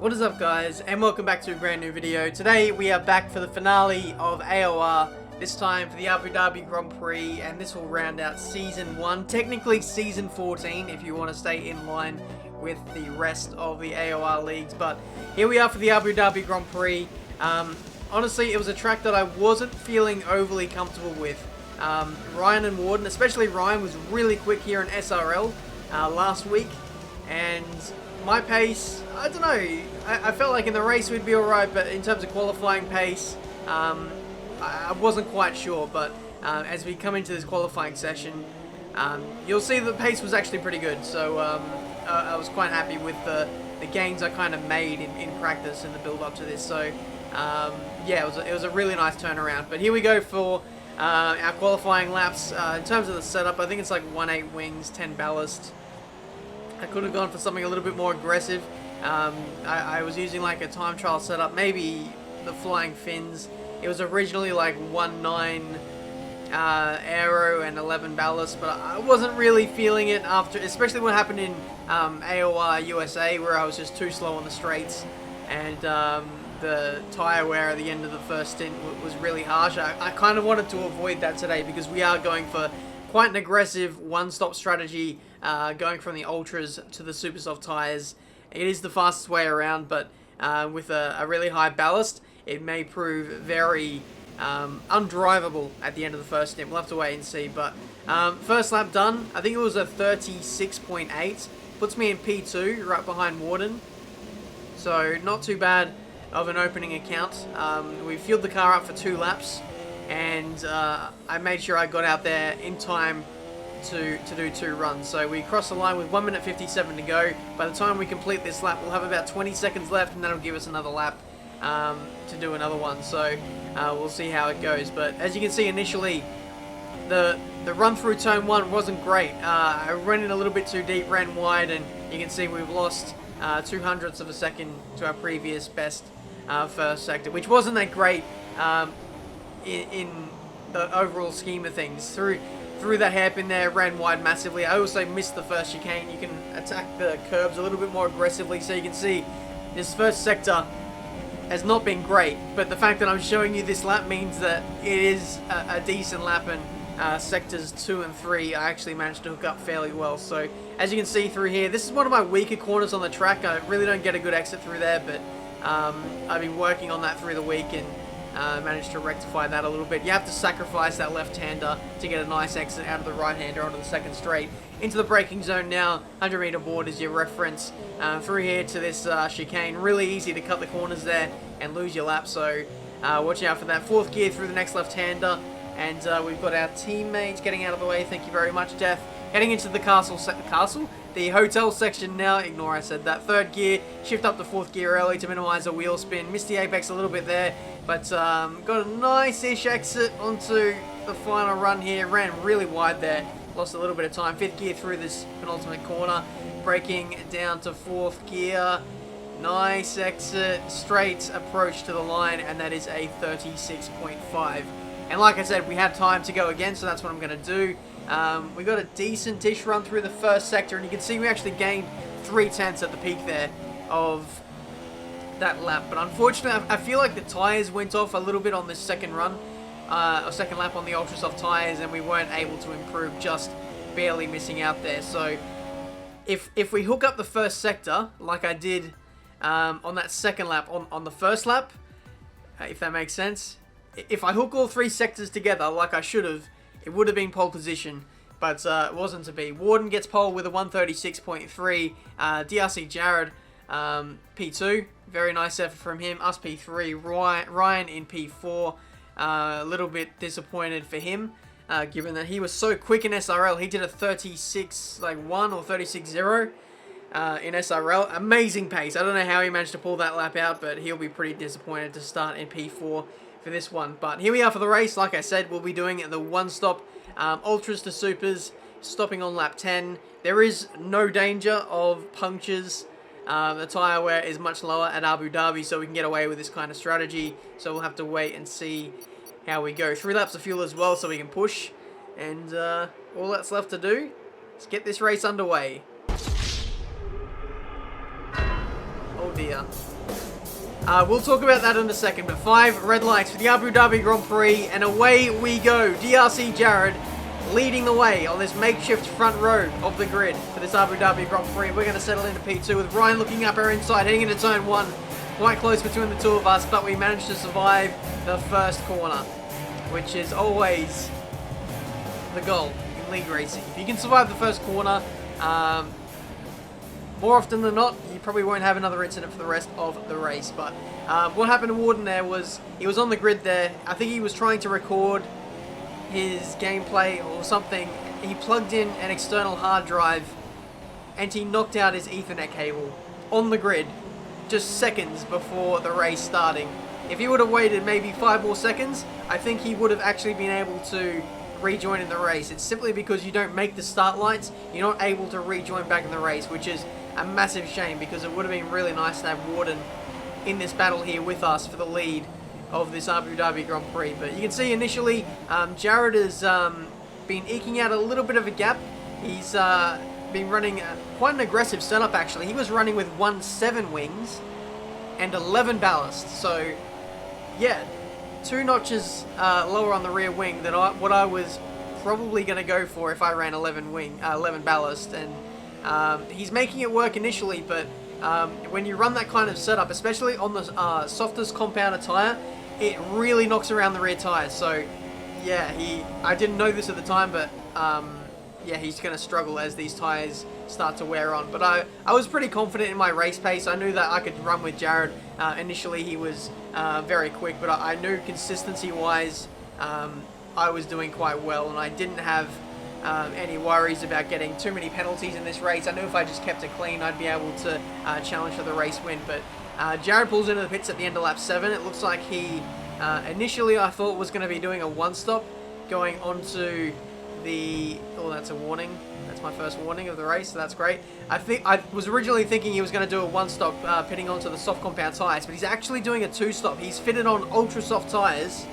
What is up, guys, and welcome back to a brand new video. Today we are back for the finale of AOR, this time for the Abu Dhabi Grand Prix, and this will round out Season 1, technically Season 14 if you want to stay in line with the rest of the AOR leagues. But here we are for the Abu Dhabi Grand Prix. Honestly, it was a track that I wasn't feeling overly comfortable with. Ryan and Warden, especially Ryan, was really quick here in SRL last week, and my pace, I don't know, I felt like in the race we'd be alright, but in terms of qualifying pace, I wasn't quite sure. But as we come into this qualifying session, you'll see the pace was actually pretty good, so I was quite happy with the gains I kind of made in practice in the build up to this. So yeah, it was a really nice turnaround. But here we go for our qualifying laps. In terms of the setup, I think it's like 1.8 wings, 10 ballast. I could have gone for something a little bit more aggressive. I was using like a time trial setup, maybe the flying fins. It was originally like 1.9 aero and 11 ballast, but I wasn't really feeling it after, especially what happened in AOR USA, where I was just too slow on the straights, and the tyre wear at the end of the first stint was really harsh. I kind of wanted to avoid that today because we are going for quite an aggressive one-stop strategy, going from the Ultras to the super soft tyres. It is the fastest way around, but with a really high ballast, it may prove very undrivable at the end of the first stint. We'll have to wait and see. But first lap done. I think it was a 36.8. Puts me in P2, right behind Warden. So not too bad of an opening account. We fueled the car up for 2 laps. And I made sure I got out there in time to do 2 runs. So we crossed the line with 1 minute 57 to go. By the time we complete this lap, we'll have about 20 seconds left, and that'll give us another lap to do another one. So we'll see how it goes. But as you can see, initially the run through turn 1 wasn't great. I ran in a little bit too deep, ran wide, and you can see we've lost 0.02 of a second to our previous best first sector, which wasn't that great in the overall scheme of things. Through that hairpin there, ran wide massively. I also missed the first chicane. You can attack the curbs a little bit more aggressively, so you can see this first sector has not been great, but the fact that I'm showing you this lap means that it is a decent lap, and sectors 2 and 3 I actually managed to hook up fairly well. So as you can see through here, this is one of my weaker corners on the track. I really don't get a good exit through there, but I've been working on that through the week and managed to rectify that a little bit. You have to sacrifice that left-hander to get a nice exit out of the right-hander onto the second straight. Into the braking zone now, 100 meter board is your reference. Through here to this chicane, really easy to cut the corners there and lose your lap, so watch out for that. 4th gear through the next left-hander, and we've got our teammates getting out of the way. Thank you very much, Death. Heading into the the hotel section now. Ignore I said that. 3rd gear, shift up to 4th gear early to minimize the wheel spin. Missed the apex a little bit there, but got a nice-ish exit onto the final run here. Ran really wide there, lost a little bit of time. 5th gear through this penultimate corner, braking down to 4th gear. Nice exit, straight approach to the line, and that is a 36.5. And like I said, we had time to go again, so that's what I'm going to do. We got a decent-ish run through the first sector, and you can see we actually gained 0.3 at the peak there of that lap. But unfortunately, I feel like the tyres went off a little bit on this second run, or second lap on the ultra soft tyres, and we weren't able to improve, just barely missing out there. So if we hook up the first sector like I did on that second lap, on the first lap, if that makes sense, if I hook all 3 sectors together like I should have, it would have been pole position, but it wasn't to be. Warden gets pole with a 136.3. DRC Jared, P2. Very nice effort from him. Us P3. Ryan in P4. A little bit disappointed for him, given that he was so quick in SRL. He did a 36.1 or 36.0 in SRL. Amazing pace. I don't know how he managed to pull that lap out, but he'll be pretty disappointed to start in P4 for this one. But here we are for the race. Like I said, we'll be doing the one-stop ultras to supers, stopping on lap 10. There is no danger of punctures. The tyre wear is much lower at Abu Dhabi, so we can get away with this kind of strategy. So we'll have to wait and see how we go. 3 laps of fuel as well, so we can push. And all that's left to do is get this race underway. dear. We'll talk about that in a second, but 5 red lights for the Abu Dhabi Grand Prix, and away we go. DRC Jared leading the way on this makeshift front row of the grid for this Abu Dhabi Grand Prix. We're going to settle into P2 with Ryan looking up our inside, heading into turn 1. Quite close between the two of us, but we managed to survive the first corner, which is always the goal in league racing. If you can survive the first corner, more often than not, you probably won't have another incident for the rest of the race. But what happened to Warden there was, he was on the grid there. I think he was trying to record his gameplay or something. He plugged in an external hard drive and he knocked out his Ethernet cable on the grid just seconds before the race starting. If he would have waited maybe 5 more seconds, I think he would have actually been able to rejoin in the race. It's simply because you don't make the start lights, you're not able to rejoin back in the race, which is a massive shame, because it would have been really nice to have Warden in this battle here with us for the lead of this Abu Dhabi Grand Prix. But you can see initially Jared has been eking out a little bit of a gap. He's been running quite an aggressive setup actually. He was running with 1.7 wings and 11 ballast, so yeah, 2 notches lower on the rear wing than what I was probably going to go for if I ran 11 ballast. And he's making it work initially, but when you run that kind of setup, especially on the softest compounder tyre, it really knocks around the rear tyres. So yeah, I didn't know this at the time, but yeah, he's going to struggle as these tyres start to wear on. But I was pretty confident in my race pace. I knew that I could run with Jared. Initially he was very quick, but I knew consistency wise I was doing quite well, and I didn't have any worries about getting too many penalties in this race. I knew if I just kept it clean, I'd be able to challenge for the race win. But Jared pulls into the pits at the end of lap 7. It looks like he initially I thought was going to be doing a 1-stop going onto the... Oh, that's a warning. That's my first warning of the race, so that's great. I was originally thinking he was going to do a 1-stop pitting onto the soft compound tyres, but he's actually doing a 2-stop. He's fitted on ultra soft tyres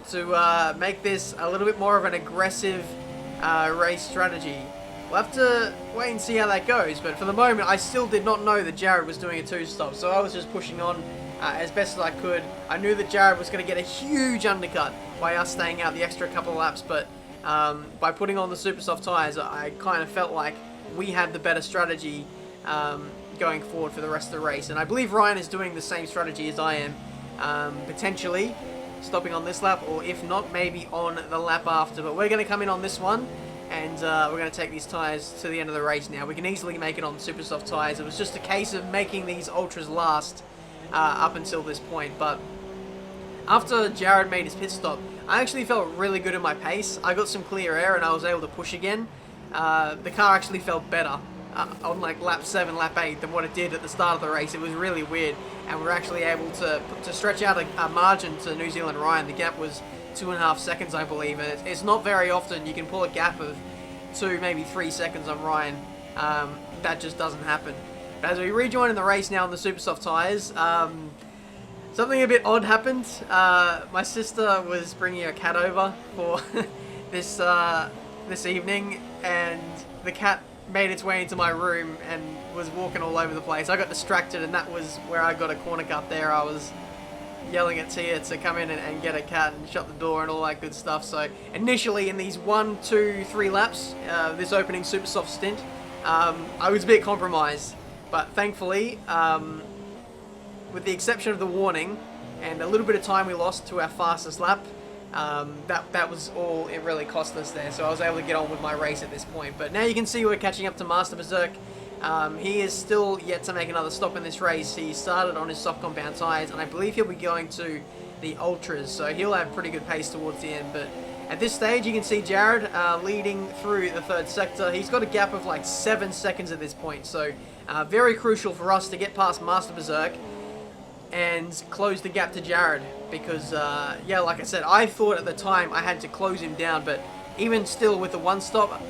to make this a little bit more of an aggressive race strategy. We'll have to wait and see how that goes, but for the moment I still did not know that Jared was doing a 2-stop, so I was just pushing on as best as I could. I knew that Jared was going to get a huge undercut by us staying out the extra couple of laps, but by putting on the super soft tyres, I kind of felt like we had the better strategy going forward for the rest of the race. And I believe Ryan is doing the same strategy as I am, potentially stopping on this lap, or if not, maybe on the lap after. But we're going to come in on this one, and we're going to take these tyres to the end of the race now. We can easily make it on super soft tyres. It was just a case of making these ultras last up until this point. But after Jared made his pit stop, I actually felt really good in my pace. I got some clear air and I was able to push again. The car actually felt better on like lap 7, lap 8 than what it did at the start of the race. It was really weird, and we were actually able to stretch out a margin to New Zealand Ryan. The gap was 2.5 seconds, I believe, and it's not very often you can pull a gap of 2, maybe 3 seconds on Ryan. That just doesn't happen. But as we rejoin in the race now on the super soft tyres, something a bit odd happened. My sister was bringing her cat over for this evening, and the cat made its way into my room and was walking all over the place. I got distracted, and that was where I got a corner cut there. I was yelling at Tia to come in and get a cat and shut the door and all that good stuff. So initially in these 1, 2, 3 laps, this opening super soft stint, I was a bit compromised. But thankfully, with the exception of the warning and a little bit of time we lost to our fastest lap, that was all it really cost us there. So I was able to get on with my race at this point. But now you can see we're catching up to Master Berserk. He is still yet to make another stop in this race. He started on his soft compound tyres, and I believe he'll be going to the ultras, so he'll have pretty good pace towards the end. But at this stage you can see Jared leading through the 3rd sector. He's got a gap of like 7 seconds at this point, so very crucial for us to get past Master Berserk and close the gap to Jared, because yeah, like I said, I thought at the time I had to close him down, but even still with the 1-stop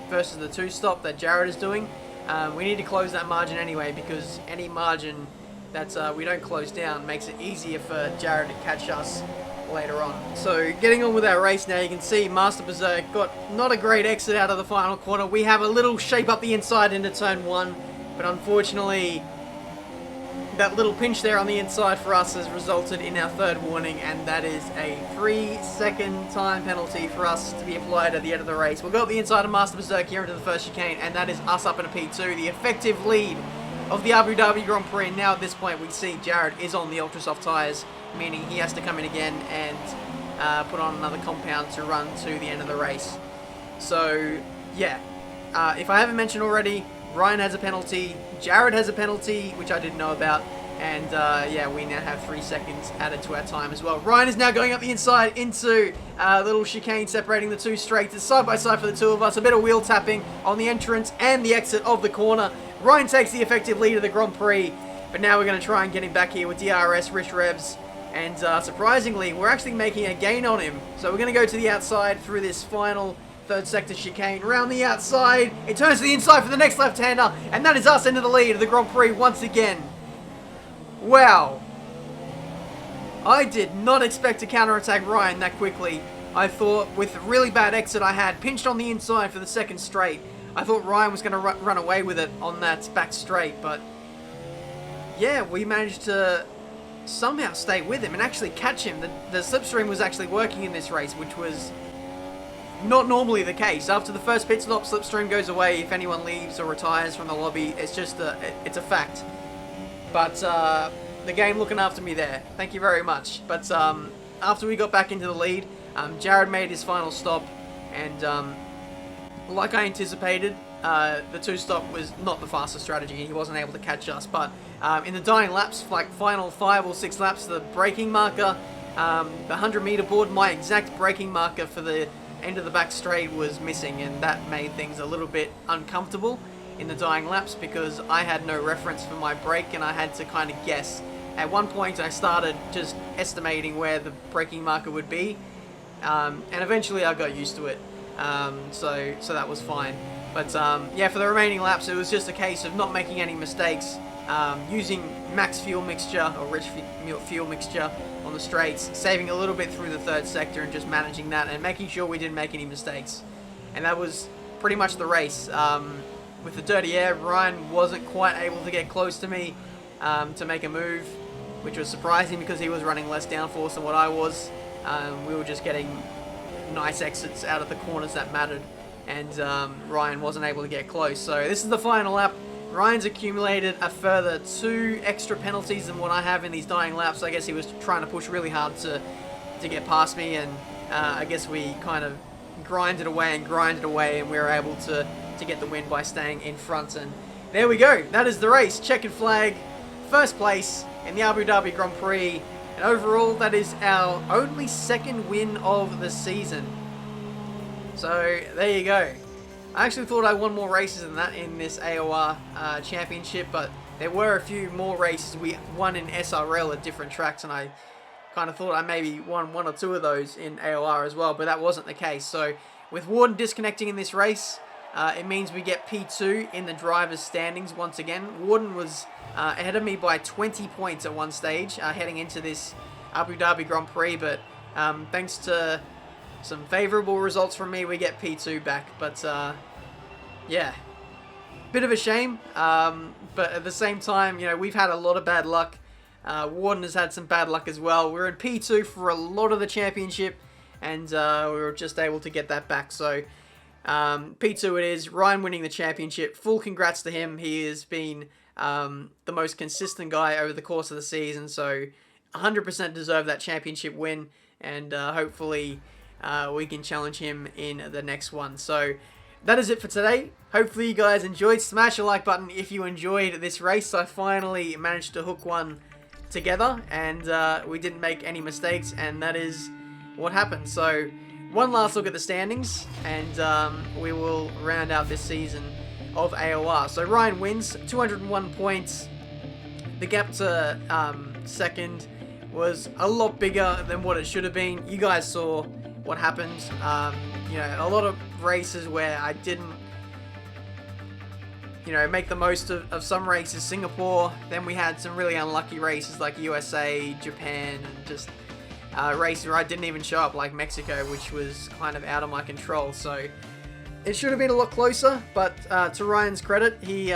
versus the 2-stop that Jared is doing, we need to close that margin anyway, because any margin that we don't close down makes it easier for Jared to catch us later on. So getting on with our race now, you can see Master Berserk got not a great exit out of the final corner. We have a little shape up the inside into turn 1, but unfortunately that little pinch there on the inside for us has resulted in our third warning, and that is a 3-second time penalty for us to be applied at the end of the race. We'll go up the inside of Master Berserk here into the first chicane, and that is us up in a P2, the effective lead of the Abu Dhabi Grand Prix. And now at this point we see Jared is on the ultra soft tyres, meaning he has to come in again and put on another compound to run to the end of the race. So yeah, if I haven't mentioned already, Ryan has a penalty, Jared has a penalty, which I didn't know about, and yeah, we now have 3 seconds added to our time as well. Ryan is now going up the inside into a little chicane separating the two straights. It's side by side for the two of us, a bit of wheel tapping on the entrance and the exit of the corner. Ryan takes the effective lead of the Grand Prix, but now we're going to try and get him back here with DRS, Rich Revs, and surprisingly, we're actually making a gain on him. So we're going to go to the outside through this final third sector chicane, round the outside, it turns to the inside for the next left-hander, and that is us into the lead of the Grand Prix once again. Wow. I did not expect to counterattack Ryan that quickly. I thought with the really bad exit I had, pinched on the inside for the second straight, I thought Ryan was going to run away with it on that back straight, but yeah, we managed to somehow stay with him and actually catch him. The slipstream was actually working in this race, which was not normally the case. After the first pit stop, slipstream goes away if anyone leaves or retires from the lobby. It's just it's a fact. But the game looking after me there. Thank you very much. But after we got back into the lead, Jared made his final stop, and like I anticipated, the two-stop was not the fastest strategy. He wasn't able to catch us. But in the dying laps, like final 5 or 6 laps, the braking marker, the 100-meter board, my exact braking marker for the end of the back straight was missing, and that made things a little bit uncomfortable in the dying laps because I had no reference for my brake and I had to kind of guess. At one point I started just estimating where the braking marker would be, and eventually I got used to it, so that was fine. But yeah, for the remaining laps it was just a case of not making any mistakes, using max fuel mixture or rich fuel mixture on the straights, saving a little bit through the third sector and just managing that and making sure we didn't make any mistakes. And that was pretty much the race. With the dirty air, Ryan wasn't quite able to get close to me to make a move, which was surprising because he was running less downforce than what I was. We were just getting nice exits out of the corners that mattered, and Ryan wasn't able to get close. So this is the final lap. Ryan's accumulated a further 2 extra penalties than what I have in these dying laps. I guess he was trying to push really hard to get past me, and I guess we kind of grinded away, and we were able to get the win by staying in front. And there we go. That is the race. Checkered flag, first place in the Abu Dhabi Grand Prix, and overall that is our only 2nd win of the season. So there you go. I actually thought I won more races than that in this AOR championship, but there were a few more races we won in SRL at different tracks, and I kind of thought I maybe won 1 or 2 of those in AOR as well, but that wasn't the case. So with Warden disconnecting in this race, it means we get P2 in the driver's standings once again. Warden was ahead of me by 20 points at one stage heading into this Abu Dhabi Grand Prix, but thanks to some favourable results from me, we get P2 back. But yeah, bit of a shame, but at the same time, you know, we've had a lot of bad luck. Warden has had some bad luck as well. We were in P2 for a lot of the championship, and we were just able to get that back. So P2 it is. Ryan winning the championship. Full congrats to him. He has been the most consistent guy over the course of the season, so 100% deserved that championship win, and hopefully we can challenge him in the next one. So that is it for today. Hopefully you guys enjoyed. Smash a like button if you enjoyed this race. I finally managed to hook one together, and we didn't make any mistakes, and that is what happened. So one last look at the standings, and we will round out this season of AOR. So Ryan wins, 201 points. The gap to second was a lot bigger than what it should have been. You guys saw what happened. You know, a lot of races where I didn't, you know, make the most of some races. Singapore, then we had some really unlucky races like USA, Japan, and just races where I didn't even show up, like Mexico, which was kind of out of my control. So It should have been a lot closer, but to Ryan's credit, he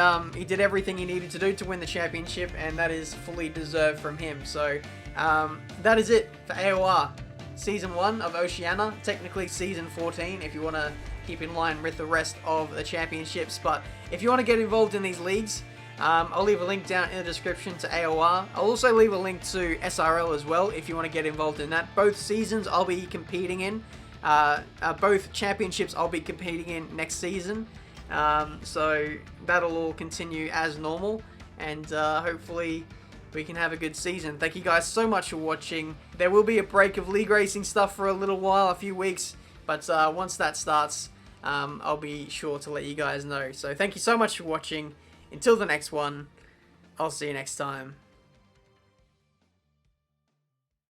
did everything he needed to do to win the championship, and that is fully deserved from him. So that is it for AOR Season 1 of Oceania, technically Season 14 if you want to keep in line with the rest of the championships. But if you want to get involved in these leagues, I'll leave a link down in the description to AOR. I'll also leave a link to SRL as well if you want to get involved in that. Both seasons I'll be competing in. Both championships I'll be competing in next season. So that'll all continue as normal, and hopefully we can have a good season. Thank you guys so much for watching. There will be a break of league racing stuff for a little while, a few weeks, but once that starts, I'll be sure to let you guys know. So thank you so much for watching. Until the next one, I'll see you next time.